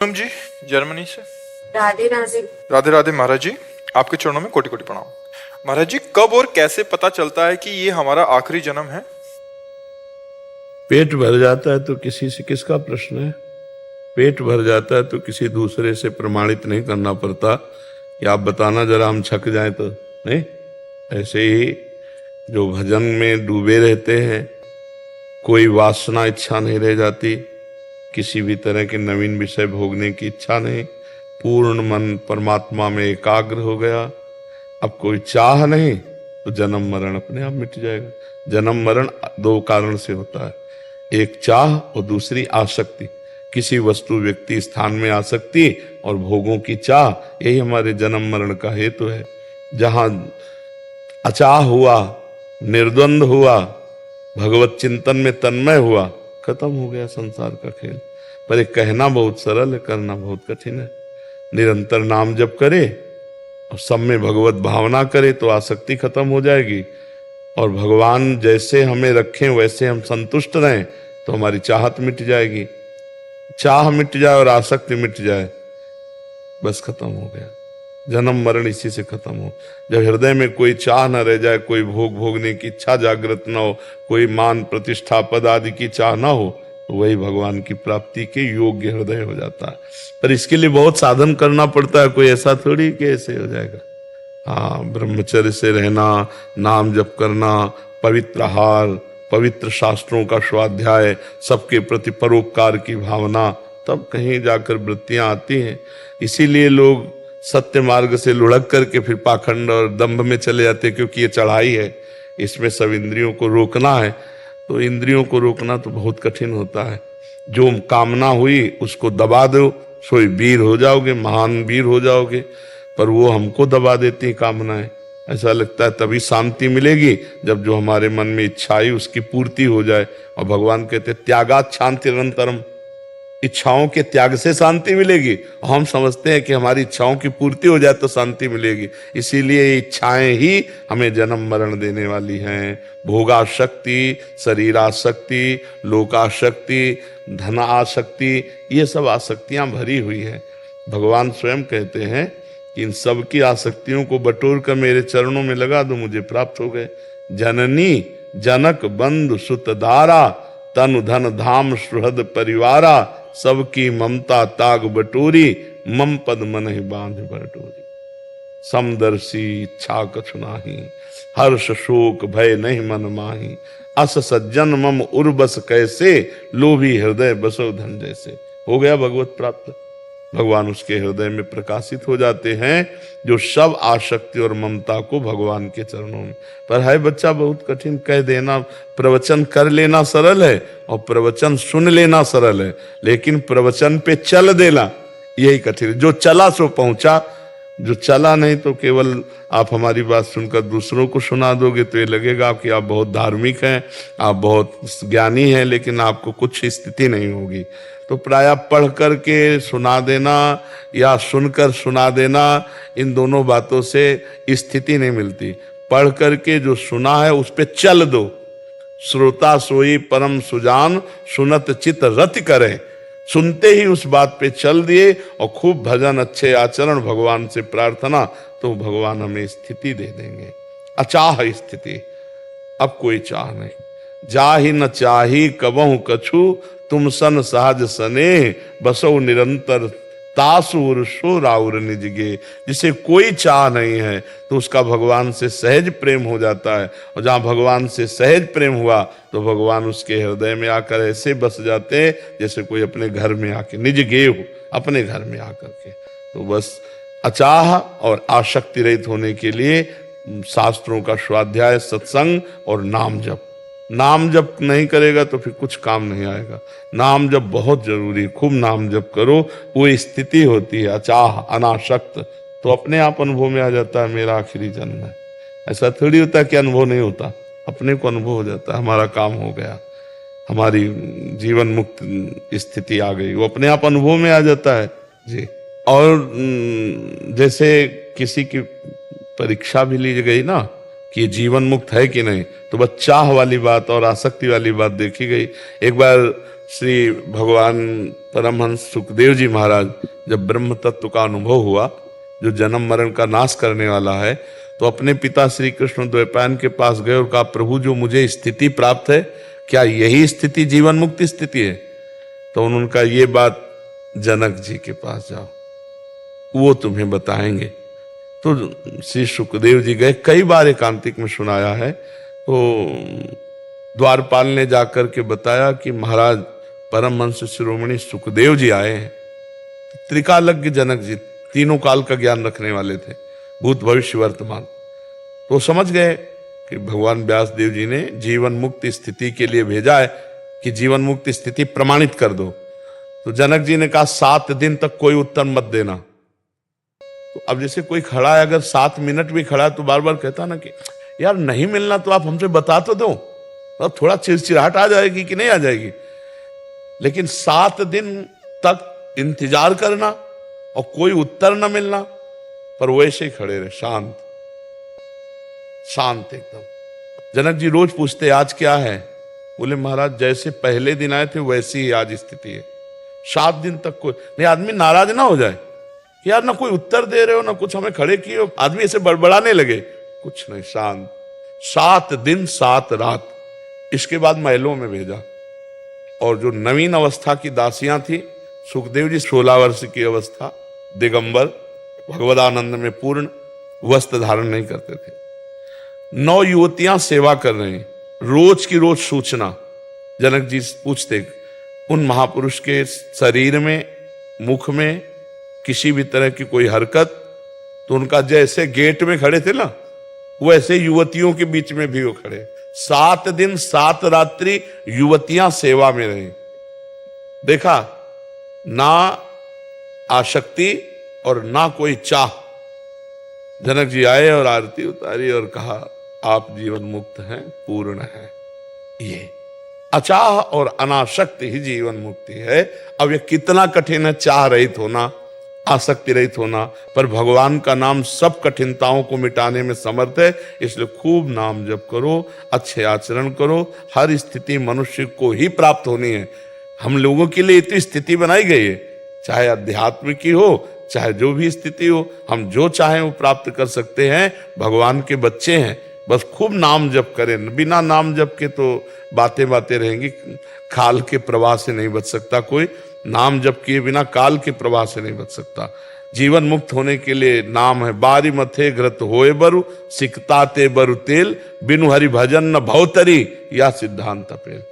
पूनम जी, Germany से। राधे राधे। राधे राधे महाराज जी, आपके चरणों में कोटि कोटि प्रणाम। महाराज जी, कब और कैसे पता चलता है कि ये हमारा आखिरी जन्म है? पेट भर जाता है तो किसी से किसका प्रश्न है। पेट भर जाता है तो किसी दूसरे से प्रमाणित नहीं करना पड़ता कि आप बताना जरा, हम छक जाएं तो नहीं। ऐसे ही जो भजन में डूबे रहते हैं, कोई वासना इच्छा नहीं रह जाती, किसी भी तरह के नवीन विषय भोगने की इच्छा नहीं, पूर्ण मन परमात्मा में एकाग्र हो गया, अब कोई चाह नहीं, तो जन्म मरण अपने आप मिट जाएगा। जन्म मरण दो कारण से होता है, एक चाह और दूसरी आसक्ति। किसी वस्तु व्यक्ति स्थान में आसक्ति और भोगों की चाह, यही हमारे जन्म मरण का हेतु है। जहां अचाह हुआ, निर्द्वंद हुआ, भगवत चिंतन में तन्मय हुआ, खत्म हो गया संसार का खेल। पर ये कहना बहुत सरल है, करना बहुत कठिन है। निरंतर नाम जप करे और सब में भगवत भावना करे तो आसक्ति खत्म हो जाएगी, और भगवान जैसे हमें रखें वैसे हम संतुष्ट रहें तो हमारी चाहत मिट जाएगी। चाह मिट जाए और आसक्ति मिट जाए, बस खत्म हो गया। जन्म मरण इसी से खत्म हो। जब हृदय में कोई चाह न रह जाए, कोई भोग भोगने की इच्छा जागृत न हो, कोई मान प्रतिष्ठा पद आदि की चाह न हो, तो वही भगवान की प्राप्ति के योग्य हृदय हो जाता है। पर इसके लिए बहुत साधन करना पड़ता है, कोई ऐसा थोड़ी कि ऐसे हो जाएगा। हाँ, ब्रह्मचर्य से रहना, नाम जप करना, पवित्र आहार, पवित्र शास्त्रों का स्वाध्याय, सबके प्रति परोपकार की भावना, तब कहीं जाकर वृत्तियां आती हैं। इसीलिए लोग सत्य मार्ग से लुढ़क करके फिर पाखंड और दंभ में चले जाते हैं, क्योंकि ये चढ़ाई है, इसमें सब इंद्रियों को रोकना है। तो इंद्रियों को रोकना तो बहुत कठिन होता है। जो कामना हुई उसको दबा दो, सोई वीर हो जाओगे, महान वीर हो जाओगे। पर वो हमको दबा देती कामनाएं। ऐसा लगता है तभी शांति मिलेगी जब जो हमारे मन में इच्छा आई उसकी पूर्ति हो जाए। और भगवान कहते त्यागात शांति निरंतरम, इच्छाओं के त्याग से शांति मिलेगी। हम समझते हैं कि हमारी इच्छाओं की पूर्ति हो जाए तो शांति मिलेगी। इसीलिए इच्छाएं ही हमें जन्म मरण देने वाली हैं। भोगाशक्ति, शरीराशक्ति, लोकाशक्ति, धनाशक्ति, ये सब आसक्तियां भरी हुई है। भगवान स्वयं कहते हैं कि इन सब की आसक्तियों को बटोर कर मेरे चरणों में लगा दो, मुझे प्राप्त हो गए। जननी जनक बंधु सुत दारा, तनु धन धाम सुहृद परिवारा, सबकी ममता ताग बटोरी, मम पद मन ही बांध बटोरी। समदर्शी इच्छा कछु नाही, हर्ष शोक भय नहीं मन माही, अस सज्जन मम उर्बस कैसे, लोभी हृदय बसो धन जैसे। हो गया भगवत प्राप्त। भगवान उसके हृदय में प्रकाशित हो जाते हैं, जो सब आसक्ति और ममता को भगवान के चरणों में। पर है बच्चा बहुत कठिन। कह देना, प्रवचन कर लेना सरल है और प्रवचन सुन लेना सरल है, लेकिन प्रवचन पे चल देना यही कठिन है। जो चला सो पहुंचा, जो चला नहीं तो केवल आप हमारी बात सुनकर दूसरों को सुना दोगे तो ये लगेगा कि आप बहुत धार्मिक हैं, आप बहुत ज्ञानी हैं, लेकिन आपको कुछ स्थिति नहीं होगी। तो प्रायः पढ़ करके सुना देना या सुनकर सुना देना, इन दोनों बातों से स्थिति नहीं मिलती। पढ़ करके जो सुना है उस पे चल दो। श्रोता सोई परम सुजान, सुनत चित रति करें। सुनते ही उस बात पे चल दिए और खूब भजन, अच्छे आचरण, भगवान से प्रार्थना, तो भगवान हमें स्थिति दे देंगे। अचाह स्थिति, अब कोई चाह नहीं। जाहि न चाही कबहु कछु, तुम सन सहज सने, बसो निरंतर तासुर सो राउर निजगे। जिसे कोई चाह नहीं है तो उसका भगवान से सहज प्रेम हो जाता है, और जहाँ भगवान से सहज प्रेम हुआ तो भगवान उसके हृदय में आकर ऐसे बस जाते हैं जैसे कोई अपने घर में आके, निज गे हो, अपने घर में आकर के। तो बस अचाह और आसक्ति रहित होने के लिए शास्त्रों का स्वाध्याय, सत्संग और नाम जप। नाम जप नहीं करेगा तो फिर कुछ काम नहीं आएगा। नाम जप बहुत जरूरी, खूब नाम जप करो, वो स्थिति होती है अचाह अनासक्त, तो अपने आप अनुभव में आ जाता है मेरा आखिरी जन्म है। ऐसा थोड़ी होता है कि अनुभव नहीं होता, अपने को अनुभव हो जाता है हमारा काम हो गया, हमारी जीवन मुक्त स्थिति आ गई, वो अपने आप अनुभव में आ जाता है जी। और जैसे किसी की परीक्षा भी ली गई ना कि जीवन मुक्त है कि नहीं, तो बस चाह वाली बात और आसक्ति वाली बात देखी गई। एक बार श्री भगवान परमहंस सुखदेव जी महाराज जब ब्रह्म तत्व का अनुभव हुआ, जो जन्म मरण का नाश करने वाला है, तो अपने पिता श्री कृष्ण द्वैपायन के पास गए और कहा, प्रभु जो मुझे स्थिति प्राप्त है, क्या यही स्थिति जीवन मुक्ति स्थिति है? तो उन्होंने कहा, ये बात जनक जी के पास जाओ, वो तुम्हें बताएंगे। तो श्री सुखदेव जी गए, कई बार एकांतिक में सुनाया है। तो द्वारपाल ने जाकर के बताया कि महाराज परमहंस शिरोमणि सुखदेव जी आए हैं। त्रिकालज्ञ जनक जी, तीनों काल का ज्ञान रखने वाले थे, भूत भविष्य वर्तमान। तो समझ गए कि भगवान व्यास देव जी ने जीवन मुक्त स्थिति के लिए भेजा है कि जीवन मुक्त स्थिति प्रमाणित कर दो। तो जनक जी ने कहा, 7 दिन तक कोई उत्तर मत देना। तो अब जैसे कोई खड़ा है, अगर 7 मिनट भी खड़ा है तो बार बार कहता ना कि यार नहीं मिलना तो आप हमसे बता तो दो, अब थोड़ा चिड़चिड़ाहट आ जाएगी कि नहीं आ जाएगी। लेकिन 7 दिन तक इंतजार करना और कोई उत्तर न मिलना, पर वैसे ही खड़े रहे, शांत शांत एकदम। जनक जी रोज पूछते, आज क्या है? बोले महाराज जैसे पहले दिन आए थे वैसी ही आज स्थिति है। 7 दिन तक कोई नहीं। आदमी नाराज ना हो जाए कि यार ना कोई उत्तर दे रहे हो, ना कुछ हमें खड़े किए हो, आदमी ऐसे बड़बड़ाने लगे, कुछ नहीं, शांत। 7 दिन 7 रात। इसके बाद महलों में भेजा। और जो नवीन अवस्था की दासियां थी, सुखदेव जी 16 वर्ष की अवस्था, दिगंबर, भगवदानंद में पूर्ण, वस्त्र धारण नहीं करते थे। 9 युवतियां सेवा कर रही, रोज की रोज सूचना। जनक जी पूछते, उन महापुरुष के शरीर में, मुख में किसी भी तरह की कोई हरकत? तो उनका जैसे गेट में खड़े थे ना, वैसे युवतियों के बीच में भी वो खड़े। 7 दिन 7 रात्रि युवतियां सेवा में रही। देखा, ना आसक्ति और ना कोई चाह। जनक जी आए और आरती उतारी और कहा, आप जीवन मुक्त हैं, पूर्ण हैं। ये अचाह और अनासक्त ही जीवन मुक्ति है। अब ये कितना कठिन है चाह रहित होना, आसक्ति रहित होना, पर भगवान का नाम सब कठिनताओं को मिटाने में समर्थ है। इसलिए खूब नाम जप करो, अच्छे आचरण करो, हर स्थिति मनुष्य को ही प्राप्त होनी है। हम लोगों के लिए इतनी स्थिति बनाई गई है, चाहे अध्यात्म की हो, चाहे जो भी स्थिति हो, हम जो चाहें वो प्राप्त कर सकते हैं। भगवान के बच्चे हैं, बस खूब नाम जप करें। बिना नाम जप के तो बातें बातें रहेंगी। काल के प्रवाह से नहीं बच सकता कोई, नाम जप किए बिना काल के प्रवाह से नहीं बच सकता। जीवन मुक्त होने के लिए नाम है, बारी मथे घृत होए बरु, सिकताते बरु तेल, बिनु हरि भजन न भवतरी, या सिद्धांत पेल।